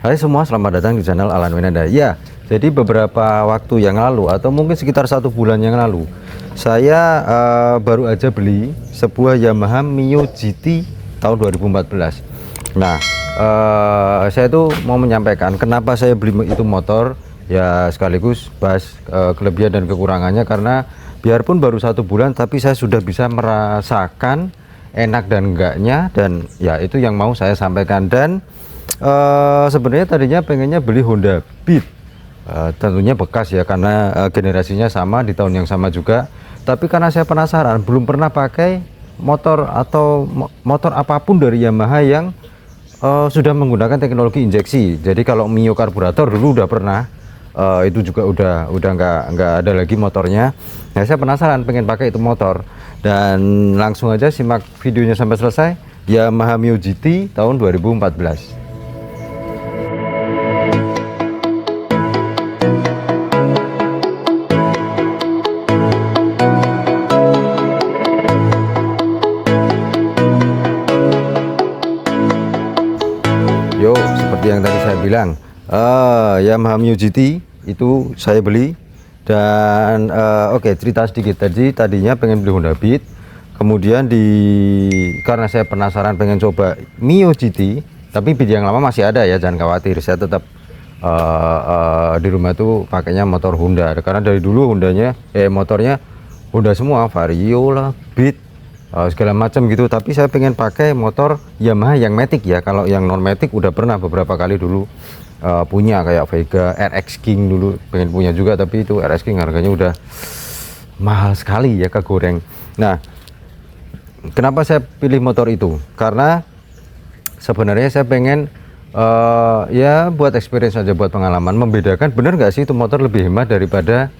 Hai semua, selamat datang di channel Alan Winanda. Ya, jadi beberapa waktu yang lalu atau mungkin sekitar 1 bulan yang lalu, saya baru aja beli sebuah Yamaha Mio GT tahun 2014. Nah, saya tuh mau menyampaikan kenapa saya beli itu motor, ya sekaligus bahas kelebihan dan kekurangannya, karena biarpun baru 1 bulan tapi saya sudah bisa merasakan enak dan enggaknya, dan ya itu yang mau saya sampaikan. Dan sebenarnya tadinya pengennya beli Honda Beat, tentunya bekas ya, karena generasinya sama, di tahun yang sama juga. Tapi karena saya penasaran, belum pernah pakai motor atau motor apapun dari Yamaha yang sudah menggunakan teknologi injeksi. Jadi kalau Mio karburator dulu udah pernah, itu juga udah nggak ada lagi motornya. Nah, saya penasaran, pengen pakai itu motor, dan langsung aja simak videonya sampai selesai. Yamaha Mio GT tahun 2014. Yo, seperti yang tadi saya bilang, Yamaha Mio GT itu saya beli. Dan oke, cerita sedikit. Tadinya pengen beli Honda Beat, kemudian karena saya penasaran pengen coba Mio GT, tapi Beat yang lama masih ada ya, jangan khawatir, saya tetap di rumah tuh pakainya motor Honda, karena dari dulu motornya Honda semua, Vario lah, Beat, segala macam gitu. Tapi saya pengen pakai motor Yamaha yang matic ya. Kalau yang non matic udah pernah beberapa kali dulu punya, kayak Vega, RX King dulu pengen punya juga, tapi itu RX King harganya udah mahal sekali ya, kegoreng. Nah, kenapa saya pilih motor itu? Karena sebenarnya saya pengen ya buat experience aja, buat pengalaman, membedakan bener nggak sih itu motor lebih hemat daripada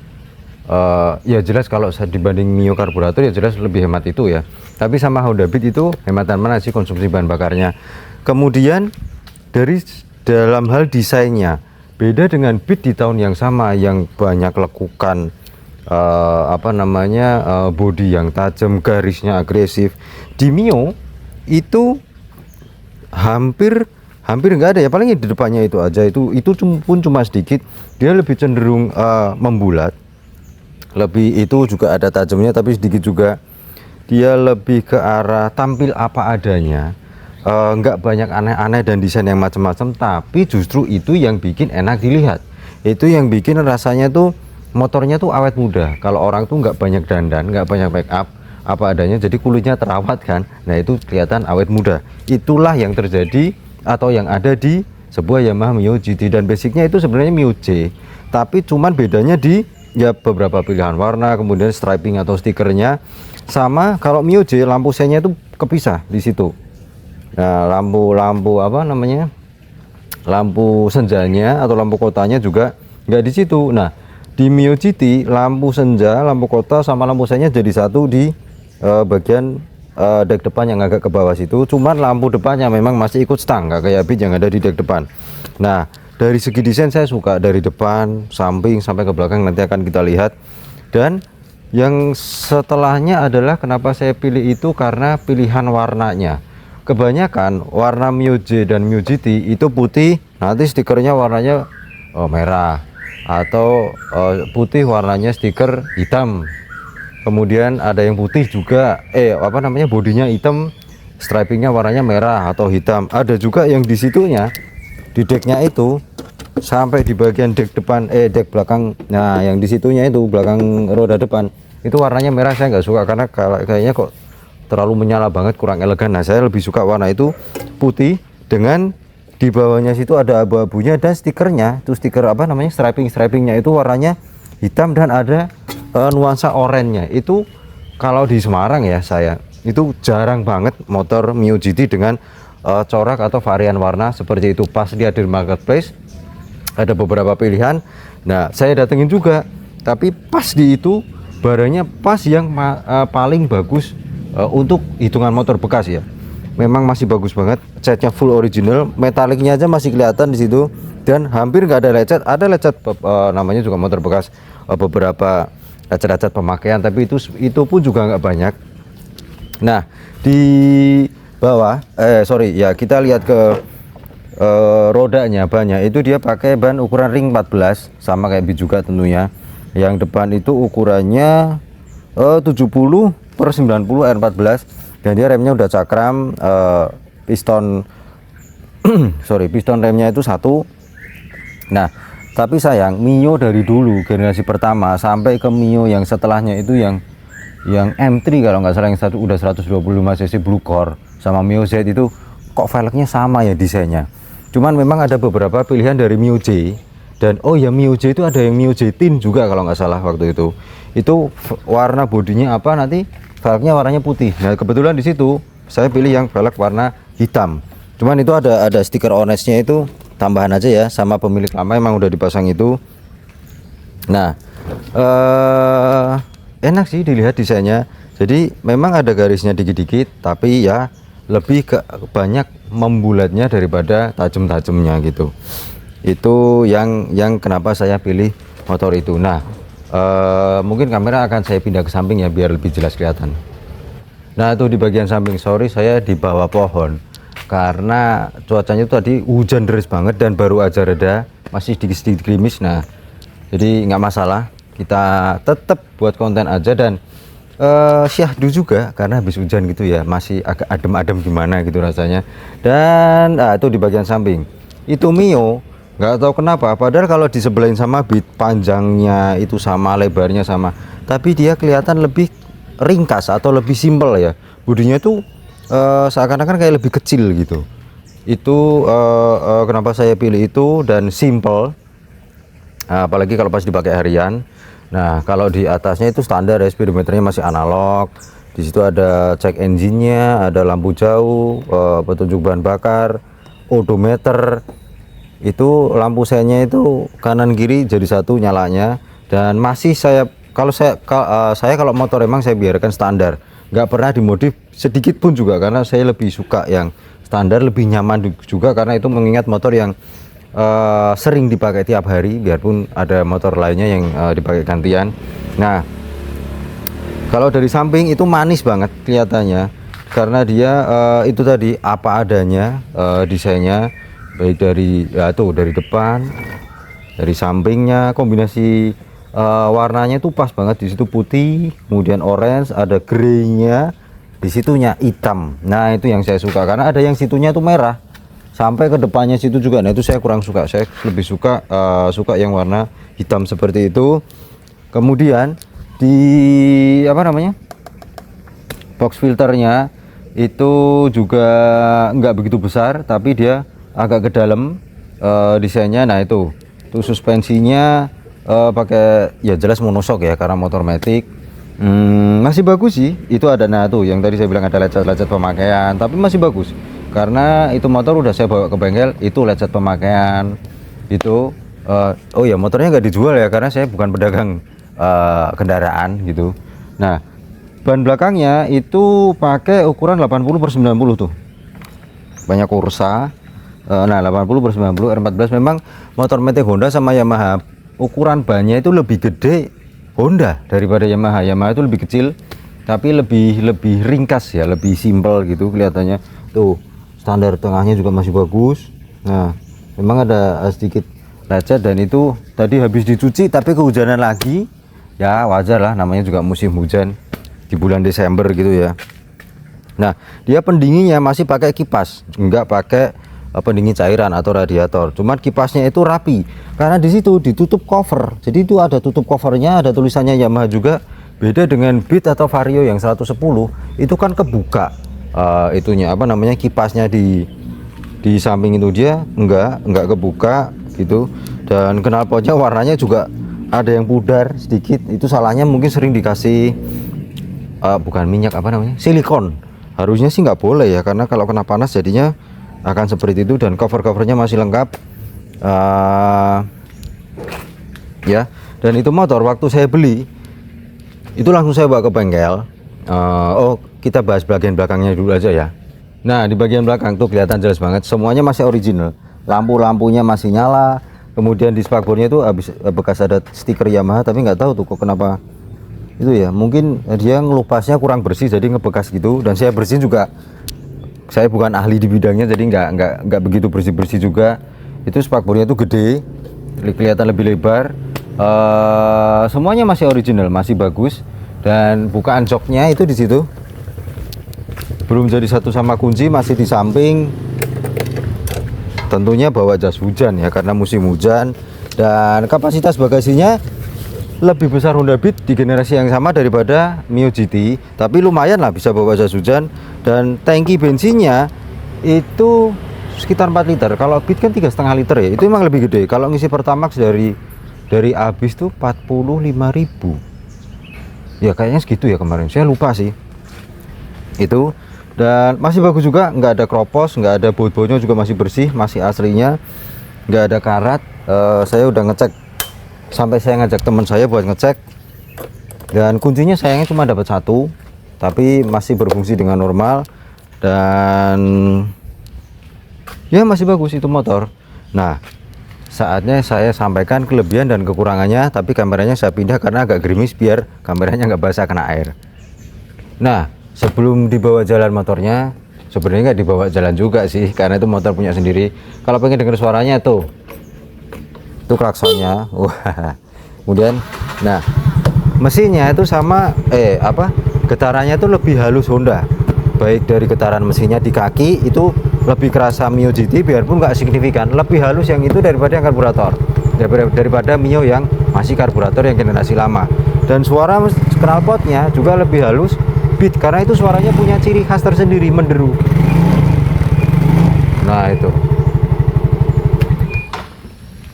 ya jelas kalau saya dibanding Mio karburator ya jelas lebih hemat itu ya. Tapi sama Honda Beat itu hematan mana sih konsumsi bahan bakarnya. Kemudian dari dalam hal desainnya, beda dengan Beat di tahun yang sama yang banyak lekukan bodi yang tajam, garisnya agresif. Di Mio itu hampir nggak ada ya, paling di depannya itu aja, itu pun cuma sedikit. Dia lebih cenderung membulat, lebih, itu juga ada tajamnya tapi sedikit juga. Dia lebih ke arah tampil apa adanya, nggak banyak aneh-aneh dan desain yang macam-macam, tapi justru itu yang bikin enak dilihat. Itu yang bikin rasanya tuh motornya tuh awet muda. Kalau orang tuh nggak banyak dandan, nggak banyak make up, apa adanya, jadi kulitnya terawat kan, nah itu kelihatan awet muda. Itulah yang terjadi atau yang ada di sebuah Yamaha Mio GT. Dan basicnya itu sebenarnya Mio J, tapi cuman bedanya di ya beberapa pilihan warna, kemudian striping atau stikernya. Sama kalau Mio J, lampu senya itu kepisah di situ. Nah, lampu lampu senjanya atau lampu kotanya juga nggak di situ. Nah, di Mio GT lampu senja, lampu kota sama lampu senya jadi satu di bagian dek depan yang agak ke bawah situ. Cuman lampu depannya memang masih ikut stang, nggak kayak Beat yang ada di dek depan. Nah, dari segi desain saya suka, dari depan, samping sampai ke belakang, nanti akan kita lihat. Dan yang setelahnya adalah kenapa saya pilih itu, karena pilihan warnanya. Kebanyakan warna Mio J dan Mio GT itu putih, nanti stikernya warnanya merah, atau putih warnanya stiker hitam. Kemudian ada yang putih juga, bodinya hitam, stripingnya warnanya merah atau hitam. Ada juga yang di situnya, di decknya itu sampai di bagian dek depan, dek belakang, nah yang di situnya itu belakang roda depan itu warnanya merah. Saya nggak suka karena kayaknya kok terlalu menyala banget, kurang elegan. Nah, saya lebih suka warna itu putih, dengan di bawahnya situ ada abu-abunya, dan stikernya itu stiker stripingnya itu warnanya hitam dan ada nuansa oranye. Itu kalau di Semarang ya, saya itu jarang banget motor Mio GT dengan corak atau varian warna seperti itu. Pas lihat di marketplace ada beberapa pilihan, nah saya datengin juga, tapi pas di itu barangnya pas yang paling bagus untuk hitungan motor bekas ya. Memang masih bagus banget, catnya full original, metaliknya aja masih kelihatan di situ, dan hampir nggak ada lecet. Ada lecet namanya juga motor bekas, beberapa lecet-lecet pemakaian, tapi itu pun juga nggak banyak. Nah, di bawah kita lihat ke rodanya banyak itu dia pakai ban ukuran ring 14 sama kayak Beat juga tentunya. Yang depan itu ukurannya 70/90 R14 dan dia remnya udah cakram, piston sorry, piston remnya itu satu. Nah, tapi sayang Mio dari dulu generasi pertama sampai ke Mio yang setelahnya itu yang M3 kalau nggak salah, yang satu udah 125 cc Blue Core sama Mio Z itu kok velgnya sama ya desainnya. Cuman memang ada beberapa pilihan dari Mio J, dan oh ya Mio J itu ada yang Mio J Tin juga kalau nggak salah waktu itu. Itu warna bodinya apa, nanti velgnya warnanya putih. Nah kebetulan di situ saya pilih yang velg warna hitam. Cuman itu ada stiker Honestnya itu tambahan aja ya, sama pemilik lama emang udah dipasang itu. Nah enak sih dilihat desainnya. Jadi memang ada garisnya dikit-dikit, tapi ya lebih ke banyak membulatnya daripada tajam-tajamnya gitu. Itu yang kenapa saya pilih motor itu. Nah mungkin kamera akan saya pindah ke samping ya biar lebih jelas kelihatan. Nah itu di bagian samping, sorry saya di bawah pohon karena cuacanya itu tadi hujan deras banget dan baru aja reda, masih sedikit gerimis. Nah jadi nggak masalah, kita tetap buat konten aja dan syahdu juga karena habis hujan gitu ya, masih agak adem-adem gimana gitu rasanya. Dan itu di bagian samping itu Mio, nggak tahu kenapa padahal kalau disebelahin sama Beat panjangnya itu sama, lebarnya sama, tapi dia kelihatan lebih ringkas atau lebih simpel ya. Bodinya tuh seakan-akan kayak lebih kecil gitu. Itu kenapa saya pilih itu dan simple, apalagi kalau pas dipakai harian. Nah kalau di atasnya itu standar ya, speedometernya masih analog. Di situ ada cek engine-nya, ada lampu jauh, petunjuk bahan bakar, odometer. Itu lampu senya itu kanan kiri jadi satu nyalanya. Dan masih saya kalau motor emang saya biarkan standar, nggak pernah dimodif sedikit pun juga, karena saya lebih suka yang standar, lebih nyaman juga karena itu mengingat motor yang sering dipakai tiap hari, biarpun ada motor lainnya yang dipakai gantian. Nah kalau dari samping itu manis banget kelihatannya karena dia itu tadi apa adanya, desainnya baik dari dari depan, dari sampingnya, kombinasi warnanya itu pas banget. Di situ putih, kemudian orange, ada greynya, di situnya hitam. Nah itu yang saya suka karena ada yang situnya itu merah sampai ke depannya situ juga. Nah itu saya kurang suka, saya lebih suka yang warna hitam seperti itu. Kemudian di box filternya itu juga nggak begitu besar, tapi dia agak ke dalam desainnya. Nah itu suspensinya pakai ya jelas monoshock ya karena motor matic. Masih bagus sih itu ada. Nah tuh yang tadi saya bilang ada lecet-lecet pemakaian, tapi masih bagus karena itu motor udah saya bawa ke bengkel, itu lecet pemakaian itu. Oh ya motornya nggak dijual ya karena saya bukan pedagang kendaraan gitu. Nah ban belakangnya itu pakai ukuran 80/90 tuh, banyak kursa. Nah 80/90 R14 memang motor matic Honda sama Yamaha ukuran bannya itu lebih gede Honda daripada Yamaha. Yamaha itu lebih kecil tapi lebih ringkas ya, lebih simpel gitu kelihatannya. Tuh standar tengahnya juga masih bagus. Nah memang ada sedikit lecet dan itu tadi habis dicuci tapi kehujanan lagi ya, wajar lah namanya juga musim hujan di bulan Desember gitu ya. Nah dia pendinginnya masih pakai kipas, enggak pakai pendingin cairan atau radiator, cuman kipasnya itu rapi karena di situ ditutup cover. Jadi itu ada tutup covernya, ada tulisannya Yamaha juga. Beda dengan Beat atau Vario yang 110 itu kan kebuka kipasnya di samping itu dia enggak kebuka gitu. Dan knalpotnya warnanya juga ada yang pudar sedikit, itu salahnya mungkin sering dikasih bukan minyak silikon. Harusnya sih nggak boleh ya karena kalau kena panas jadinya akan seperti itu. Dan covernya masih lengkap ya. Dan itu motor waktu saya beli itu langsung saya bawa ke bengkel. Kita bahas bagian belakangnya dulu aja ya. Nah di bagian belakang tuh kelihatan jelas banget semuanya masih original, lampu-lampunya masih nyala. Kemudian di spakbornya itu habis bekas ada stiker Yamaha, tapi nggak tahu tuh kok kenapa itu ya, mungkin dia ngelupasnya kurang bersih jadi ngebekas gitu. Dan saya bersihin juga saya bukan ahli di bidangnya, jadi nggak begitu bersih juga. Itu spakbornya itu gede, kelihatan lebih lebar. Semuanya masih original, masih bagus. Dan bukaan joknya itu di situ belum jadi satu sama kunci, masih di samping. Tentunya bawa jas hujan ya, karena musim hujan. Dan kapasitas bagasinya lebih besar Honda Beat di generasi yang sama daripada Mio GT, tapi lumayan lah bisa bawa jas hujan. Dan tangki bensinnya itu sekitar 4 liter. Kalau Beat kan 3,5 liter ya, itu emang lebih gede. Kalau ngisi Pertamax dari habis tuh 45.000 ya, kayaknya segitu ya kemarin, saya lupa sih itu. Dan masih bagus juga, nggak ada kropos, nggak ada baut-bautnya, juga masih bersih, masih aslinya, nggak ada karat. Saya udah ngecek, sampai saya ngajak teman saya buat ngecek, dan kuncinya sayangnya cuma dapat satu, tapi masih berfungsi dengan normal. Dan ya masih bagus itu motor. Nah, saatnya saya sampaikan kelebihan dan kekurangannya, tapi kameranya saya pindah karena agak gerimis biar kameranya nggak basah kena air. Nah, sebelum dibawa jalan motornya, sebenarnya nggak dibawa jalan juga sih, karena itu motor punya sendiri. Kalau pengen denger suaranya tuh, itu klaksonnya. Wah. Kemudian, nah, mesinnya itu sama, getarannya itu lebih halus Honda. Baik dari getaran mesinnya di kaki itu lebih kerasa Mio GT, biarpun nggak signifikan, lebih halus yang itu daripada yang karburator, daripada Mio yang masih karburator yang generasi lama. Dan suara knalpotnya juga lebih halus Beat, karena itu suaranya punya ciri khas tersendiri, menderu. Nah itu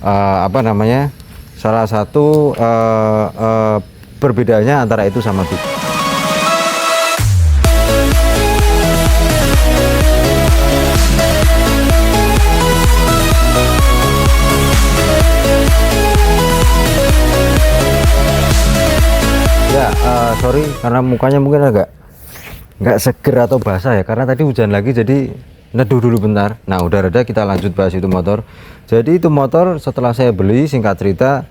apa namanya, salah satu perbedaannya antara itu sama Beat. Sorry karena mukanya mungkin agak nggak seger atau basah ya, karena tadi hujan lagi, jadi neduh dulu bentar. Nah udah reda, kita lanjut bahas itu motor. Jadi itu motor setelah saya beli, singkat cerita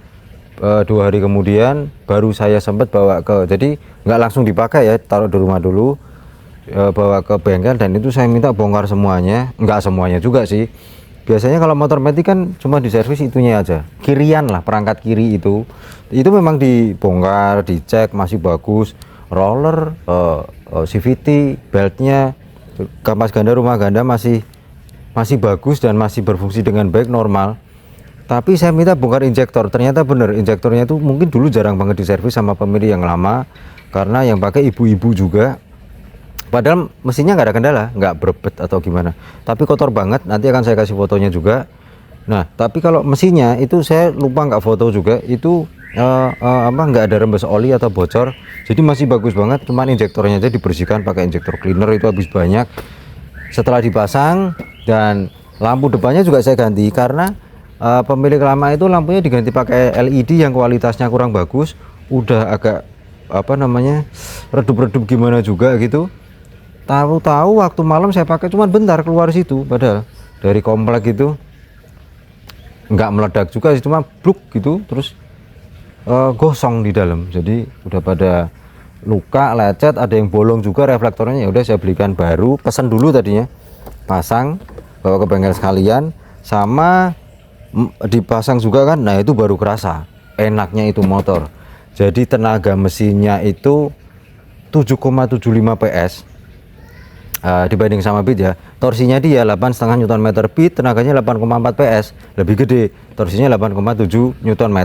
2 hari kemudian baru saya sempat bawa ke, jadi nggak langsung dipakai ya, taruh di rumah dulu, bawa ke bengkel. Dan itu saya minta bongkar semuanya, nggak semuanya juga sih. Biasanya kalau motor metik kan cuma diservis itunya aja, kirian lah, perangkat kiri itu memang dibongkar, dicek masih bagus, roller, CVT, beltnya, kampas ganda, rumah ganda masih bagus dan masih berfungsi dengan baik, normal. Tapi saya minta bongkar injektor, ternyata bener injektornya itu mungkin dulu jarang banget diservis sama pemilik yang lama, karena yang pakai ibu-ibu juga. Padahal mesinnya nggak ada kendala, nggak berbet atau gimana, tapi kotor banget. Nanti akan saya kasih fotonya juga. Nah, tapi kalau mesinnya itu saya lupa nggak foto juga, itu nggak ada rembes oli atau bocor, jadi masih bagus banget. Cuman injektornya aja dibersihkan pakai injektor cleaner, itu habis banyak. Setelah dipasang, dan lampu depannya juga saya ganti, karena pemilik lama itu lampunya diganti pakai LED yang kualitasnya kurang bagus, udah agak apa namanya, redup-redup gimana juga gitu. Tahu-tahu waktu malam saya pakai cuma bentar keluar situ, padahal dari komplek itu nggak meledak juga sih, cuma bluk gitu, terus gosong di dalam. Jadi udah pada luka, lecet, ada yang bolong juga reflektornya. Ya udah saya belikan baru, pesan dulu tadinya, pasang, bawa ke bengkel sekalian, sama dipasang juga kan. Nah itu baru kerasa enaknya itu motor. Jadi tenaga mesinnya itu 7,75 PS. Dibanding sama Beat ya, torsinya dia 8,5 Nm Beat, tenaganya 8,4 PS, lebih gede, torsinya 8,7 Nm.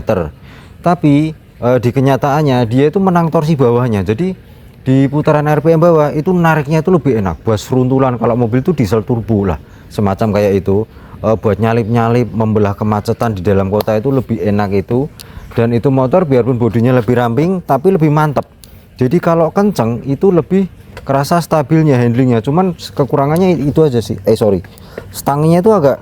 Tapi di kenyataannya dia itu menang torsi bawahnya. Jadi di putaran RPM bawah itu nariknya itu lebih enak, buat seruntulan. Kalau mobil itu diesel turbo lah, semacam kayak itu, buat nyalip-nyalip, membelah kemacetan di dalam kota itu lebih enak itu. Dan itu motor biarpun bodinya lebih ramping, tapi lebih mantap. Jadi kalau kenceng itu lebih kerasa stabilnya, handlingnya. Cuman kekurangannya itu aja sih, stangnya itu agak,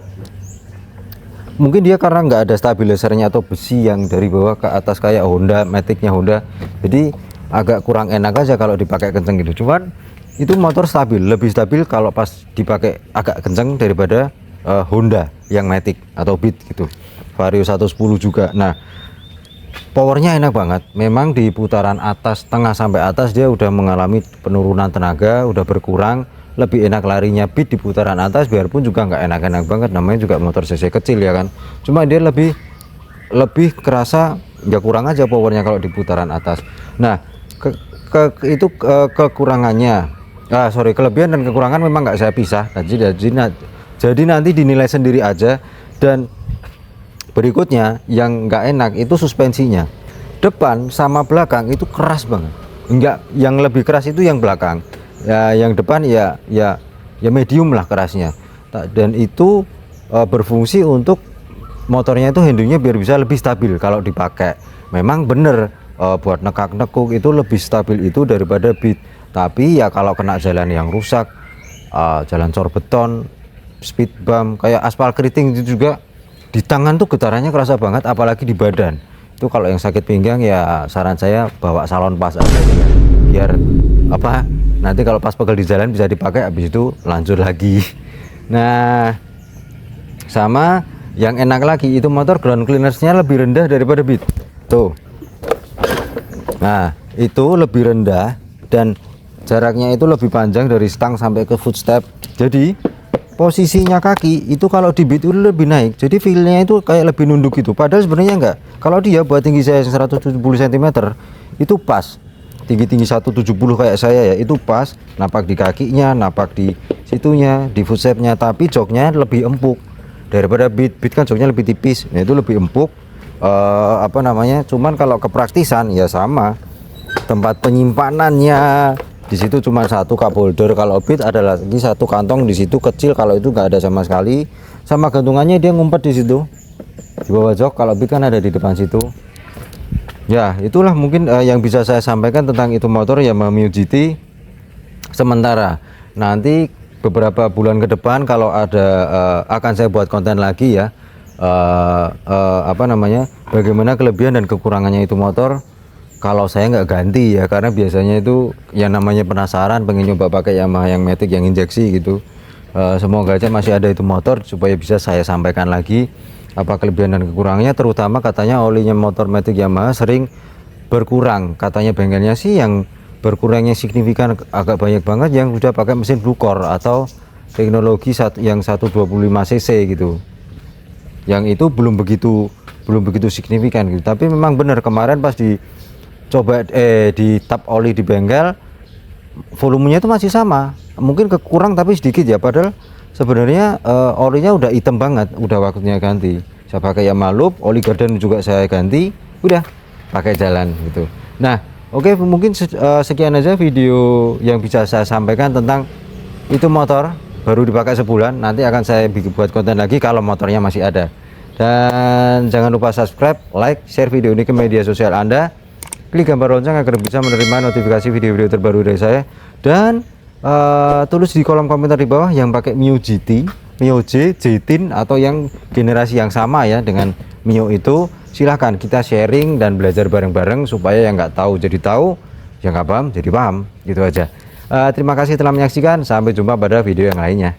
mungkin dia karena nggak ada stabilisernya atau besi yang dari bawah ke atas kayak Honda Matic-nya Honda, jadi agak kurang enak aja kalau dipakai kenceng gitu. Cuman itu motor stabil, lebih stabil kalau pas dipakai agak kenceng daripada Honda yang Matic atau Beat gitu, Vario 110 juga. Nah powernya enak banget, memang di putaran atas, tengah sampai atas dia udah mengalami penurunan tenaga, udah berkurang. lebih enak larinya beat di putaran atas, biarpun juga nggak enak-enak banget, namanya juga motor cc kecil ya kan, cuma dia lebih kerasa, ya kurang aja powernya kalau di putaran atas. Nah kekurangannya, kelebihan dan kekurangan memang nggak saya pisah, jadi nanti dinilai sendiri aja. Dan berikutnya yang nggak enak itu suspensinya, depan sama belakang itu keras banget. Enggak, yang lebih keras itu yang belakang ya, yang depan ya medium lah kerasnya. Dan itu berfungsi untuk motornya itu handlingnya biar bisa lebih stabil kalau dipakai. Memang bener buat nekak-nekuk itu lebih stabil itu daripada beat, tapi ya kalau kena jalan yang rusak, jalan cor beton, speed bump, kayak aspal keriting itu juga di tangan tuh getarannya kerasa banget, apalagi di badan. Itu kalau yang sakit pinggang ya saran saya bawa salon pas aja, biar apa, nanti kalau pas pegel di jalan bisa dipakai, habis itu lanjut lagi. Nah sama yang enak lagi itu motor ground clearance-nya lebih rendah daripada beat tuh. Nah itu lebih rendah dan jaraknya itu lebih panjang dari stang sampai ke footstep, jadi posisinya kaki itu kalau di beat itu lebih naik, jadi feelnya itu kayak lebih nunduk gitu, padahal sebenarnya enggak. Kalau dia buat tinggi saya 170 cm itu pas, tinggi 170 kayak saya ya, itu pas napak di kakinya, napak di situnya, di footstepnya, tapi joknya lebih empuk daripada beat kan joknya lebih tipis. Nah itu lebih empuk, apa namanya, cuman kalau kepraktisan ya sama, tempat penyimpanannya di situ cuma satu cup holder, kalau beat ada lagi satu kantong di situ kecil, kalau itu nggak ada sama sekali. Sama gantungannya dia ngumpet di situ di bawah jok, kalau beat kan ada di depan situ. Ya itulah mungkin yang bisa saya sampaikan tentang itu motor Yamaha Mio GT sementara. Nanti beberapa bulan ke depan kalau ada akan saya buat konten lagi ya, apa namanya, bagaimana kelebihan dan kekurangannya itu motor kalau saya nggak ganti ya, karena biasanya itu yang namanya penasaran pengen nyoba pakai Yamaha yang matic yang injeksi gitu. Semoga aja masih ada itu motor supaya bisa saya sampaikan lagi apa kelebihan dan kekurangannya, terutama katanya olinya motor matic Yamaha sering berkurang, katanya bengkelnya sih yang berkurangnya signifikan agak banyak banget yang udah pakai mesin blue core atau teknologi yang 125 cc gitu, yang itu belum begitu signifikan gitu. Tapi memang benar kemarin pas coba di tap oli di bengkel, volumenya itu masih sama, mungkin kekurang tapi sedikit ya, padahal sebenarnya olinya udah hitam banget, udah waktunya ganti. Saya pakai Yamaha Loop, oli garden juga saya ganti, udah pakai jalan gitu. Nah oke, mungkin sekian aja video yang bisa saya sampaikan tentang itu motor baru dipakai sebulan. Nanti akan saya buat konten lagi kalau motornya masih ada. Dan jangan lupa subscribe, like, share video ini ke media sosial Anda, klik gambar lonceng agar bisa menerima notifikasi video-video terbaru dari saya. Dan tulis di kolom komentar di bawah yang pakai Mio GT, Mio J, J-Tin atau yang generasi yang sama ya dengan Mio itu. Silahkan kita sharing dan belajar bareng-bareng supaya yang nggak tahu jadi tahu, yang nggak paham jadi paham, gitu aja. Terima kasih telah menyaksikan, sampai jumpa pada video yang lainnya.